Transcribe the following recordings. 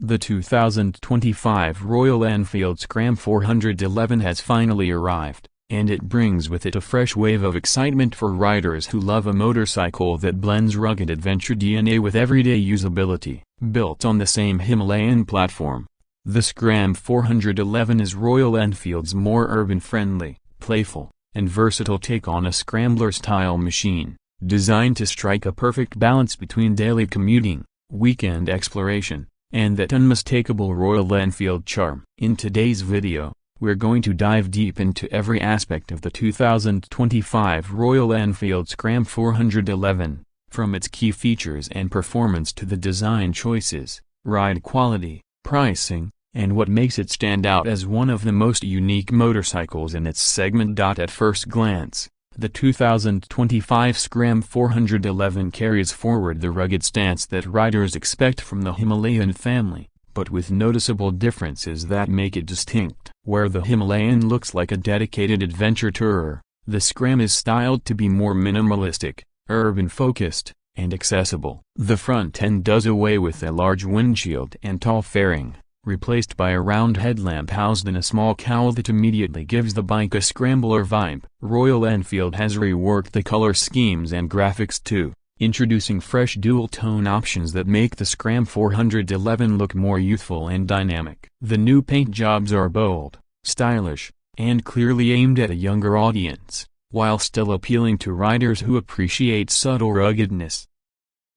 The 2025 Royal Enfield Scram 411 has finally arrived, and it brings with it a fresh wave of excitement for riders who love a motorcycle that blends rugged adventure DNA with everyday usability. Built on the same Himalayan platform, the Scram 411 is Royal Enfield's more urban-friendly, playful, and versatile take on a scrambler-style machine, designed to strike a perfect balance between daily commuting, weekend exploration, and that unmistakable Royal Enfield charm. In today's video, we're going to dive deep into every aspect of the 2025 Royal Enfield Scram 411, from its key features and performance to the design choices, ride quality, pricing, and what makes it stand out as one of the most unique motorcycles in its segment. At first glance, the 2025 Scram 411 carries forward the rugged stance that riders expect from the Himalayan family, but with noticeable differences that make it distinct. Where the Himalayan looks like a dedicated adventure tourer, the Scram is styled to be more minimalistic, urban-focused, and accessible. The front end does away with a large windshield and tall fairing, replaced by a round headlamp housed in a small cowl that immediately gives the bike a scrambler vibe. Royal Enfield has reworked the color schemes and graphics too, introducing fresh dual-tone options that make the Scram 411 look more youthful and dynamic. The new paint jobs are bold, stylish, and clearly aimed at a younger audience, while still appealing to riders who appreciate subtle ruggedness.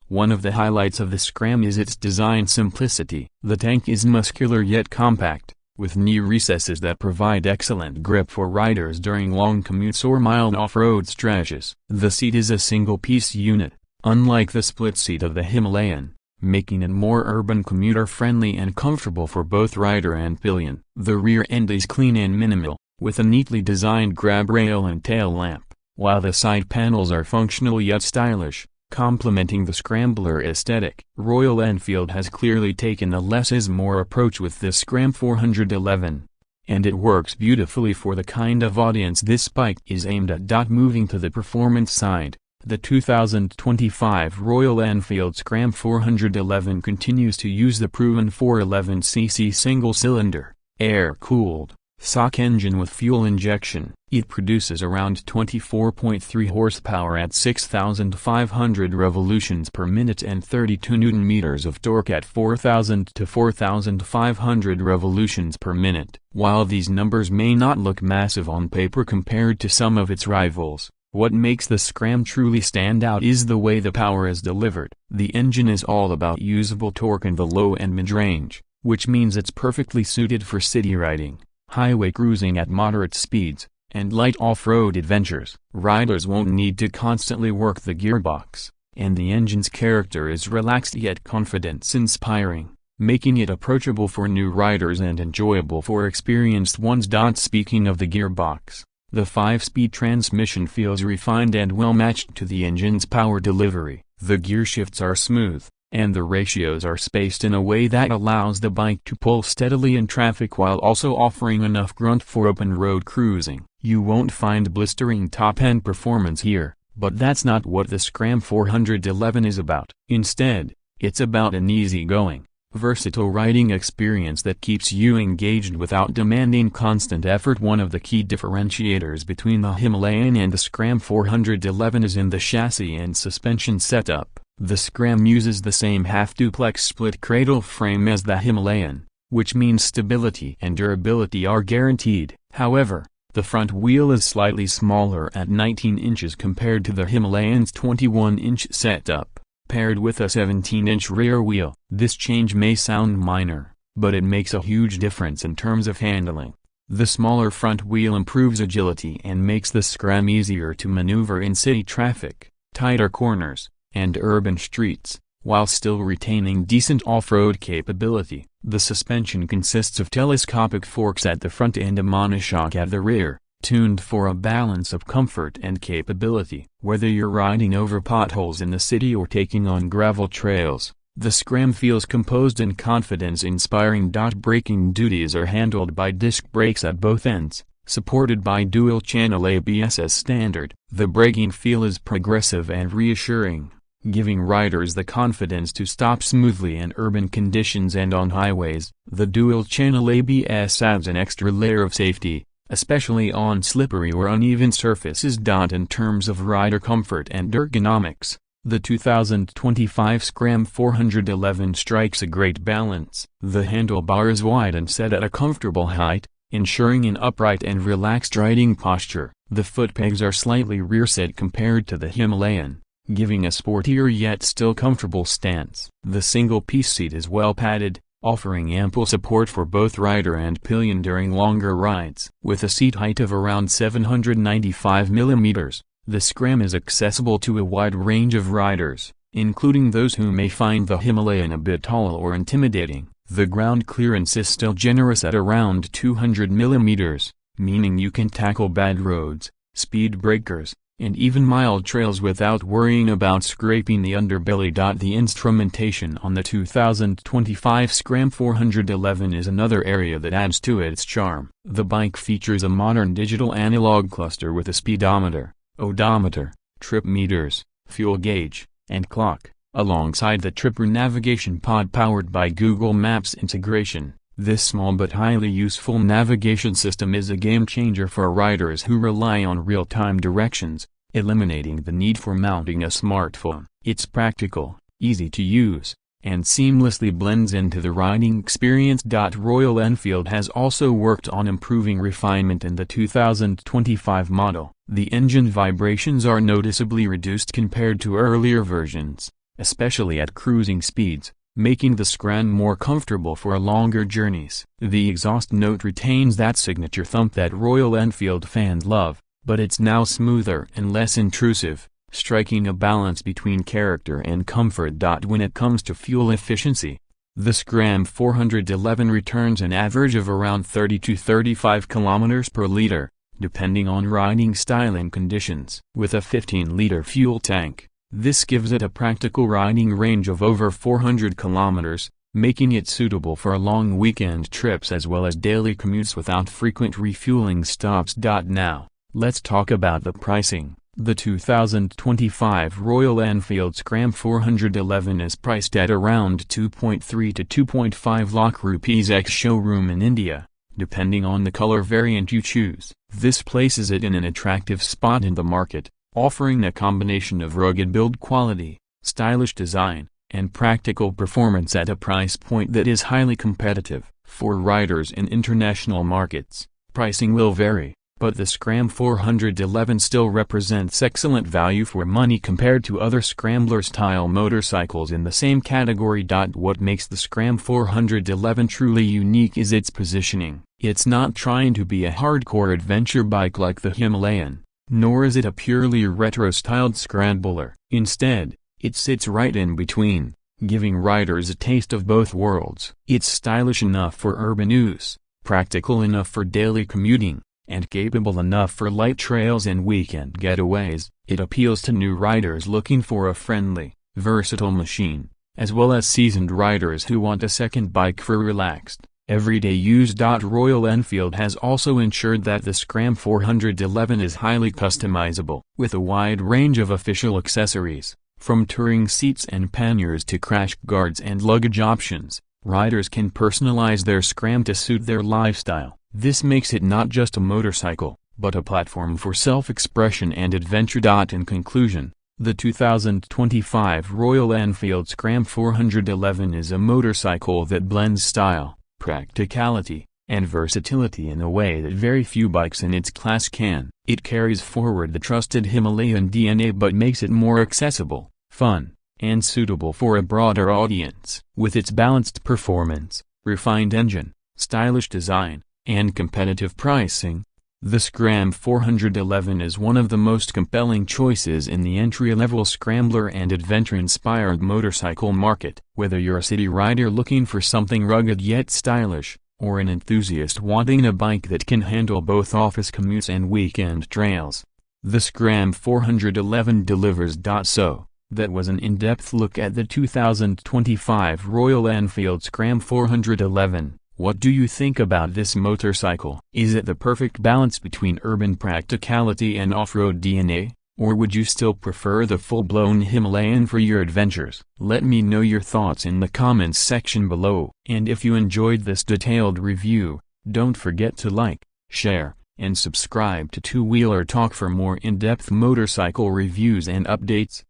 One of the highlights of the Scram is its design simplicity. The tank is muscular yet compact, with knee recesses that provide excellent grip for riders during long commutes or mild off-road stretches. The seat is a single-piece unit, unlike the split seat of the Himalayan, making it more urban commuter-friendly and comfortable for both rider and pillion. The rear end is clean and minimal, with a neatly designed grab rail and tail lamp, while the side panels are functional yet stylish, complementing the scrambler aesthetic. Royal Enfield has clearly taken a less is more approach with this Scram 411, and it works beautifully for the kind of audience this bike is aimed at. Moving to the performance side, the 2025 Royal Enfield Scram 411 continues to use the proven 411cc single-cylinder, air-cooled, SOC engine with fuel injection. It produces around 24.3 horsepower at 6,500 revolutions per minute and 32 Nm of torque at 4,000 to 4,500 revolutions per minute. While these numbers may not look massive on paper compared to some of its rivals, what makes the Scram truly stand out is the way the power is delivered. The engine is all about usable torque in the low and mid-range, which means it's perfectly suited for city riding, highway cruising at moderate speeds, and light off-road adventures. Riders won't need to constantly work the gearbox, and the engine's character is relaxed yet confidence-inspiring, making it approachable for new riders and enjoyable for experienced ones. Speaking of the gearbox, the 5-speed transmission feels refined and well-matched to the engine's power delivery. The gear shifts are smooth, and the ratios are spaced in a way that allows the bike to pull steadily in traffic while also offering enough grunt for open road cruising. You won't find blistering top-end performance here, but that's not what the Scram 411 is about. Instead, it's about an easy-going, versatile riding experience that keeps you engaged without demanding constant effort. One of the key differentiators between the Himalayan and the Scram 411 is in the chassis and suspension setup. The Scram uses the same half-duplex split cradle frame as the Himalayan, which means stability and durability are guaranteed. However, the front wheel is slightly smaller at 19 inches compared to the Himalayan's 21-inch setup, paired with a 17-inch rear wheel. This change may sound minor, but it makes a huge difference in terms of handling. The smaller front wheel improves agility and makes the Scram easier to maneuver in city traffic, tighter corners, and urban streets, while still retaining decent off-road capability. The suspension consists of telescopic forks at the front and a monoshock at the rear, tuned for a balance of comfort and capability. Whether you're riding over potholes in the city or taking on gravel trails, the Scram feels composed and confidence-inspiring. Braking duties are handled by disc brakes at both ends, supported by dual-channel ABS as standard. The braking feel is progressive and reassuring, giving riders the confidence to stop smoothly in urban conditions and on highways. The dual-channel ABS adds an extra layer of safety, especially on slippery or uneven surfaces. In terms of rider comfort and ergonomics, the 2025 Scram 411 strikes a great balance. The handlebar is wide and set at a comfortable height, ensuring an upright and relaxed riding posture. The foot pegs are slightly rear-set compared to the Himalayan, giving a sportier yet still comfortable stance. The single-piece seat is well padded, offering ample support for both rider and pillion during longer rides. With a seat height of around 795 mm, the Scram is accessible to a wide range of riders, including those who may find the Himalayan a bit tall or intimidating. The ground clearance is still generous at around 200 mm, meaning you can tackle bad roads, speed breakers, and even mild trails without worrying about scraping the underbelly. The instrumentation on the 2025 Scram 411 is another area that adds to its charm. The bike features a modern digital analog cluster with a speedometer, odometer, trip meters, fuel gauge, and clock, alongside the Tripper navigation pod powered by Google Maps integration. This small but highly useful navigation system is a game-changer for riders who rely on real-time directions, eliminating the need for mounting a smartphone. It's practical, easy to use, and seamlessly blends into the riding experience. Royal Enfield has also worked on improving refinement in the 2025 model. The engine vibrations are noticeably reduced compared to earlier versions, especially at cruising speeds, making the Scram more comfortable for longer journeys. The exhaust note retains that signature thump that Royal Enfield fans love, but it's now smoother and less intrusive, striking a balance between character and comfort. When it comes to fuel efficiency, the Scram 411 returns an average of around 30 to 35 km per liter, depending on riding style and conditions. With a 15-liter fuel tank, this gives it a practical riding range of over 400 km, making it suitable for long weekend trips as well as daily commutes without frequent refueling stops. Now, let's talk about the pricing. The 2025 Royal Enfield Scram 411 is priced at around 2.3 to 2.5 lakh rupees ex-showroom in India, depending on the color variant you choose. This places it in an attractive spot in the market, offering a combination of rugged build quality, stylish design, and practical performance at a price point that is highly competitive. For riders in international markets, pricing will vary, but the Scram 411 still represents excellent value for money compared to other scrambler-style motorcycles in the same category. What makes the Scram 411 truly unique is its positioning. It's not trying to be a hardcore adventure bike like the Himalayan, nor is it a purely retro-styled scrambler. Instead, it sits right in between, giving riders a taste of both worlds. It's stylish enough for urban use, practical enough for daily commuting, and capable enough for light trails and weekend getaways. It appeals to new riders looking for a friendly, versatile machine, as well as seasoned riders who want a second bike for relaxed, everyday use. Royal Enfield has also ensured that the Scram 411 is highly customizable. With a wide range of official accessories, from touring seats and panniers to crash guards and luggage options, riders can personalize their Scram to suit their lifestyle. This makes it not just a motorcycle, but a platform for self-expression and adventure. In conclusion, the 2025 Royal Enfield Scram 411 is a motorcycle that blends style, practicality, and versatility in a way that very few bikes in its class can. It carries forward the trusted Himalayan DNA but makes it more accessible, fun, and suitable for a broader audience. With its balanced performance, refined engine, stylish design, and competitive pricing, the Scram 411 is one of the most compelling choices in the entry-level scrambler and adventure-inspired motorcycle market. Whether you're a city rider looking for something rugged yet stylish, or an enthusiast wanting a bike that can handle both office commutes and weekend trails, the Scram 411 delivers. So, that was an in-depth look at the 2025 Royal Enfield Scram 411. What do you think about this motorcycle? Is it the perfect balance between urban practicality and off-road DNA? Or would you still prefer the full-blown Himalayan for your adventures? Let me know your thoughts in the comments section below. And if you enjoyed this detailed review, don't forget to like, share, and subscribe to Two Wheeler Talk for more in-depth motorcycle reviews and updates.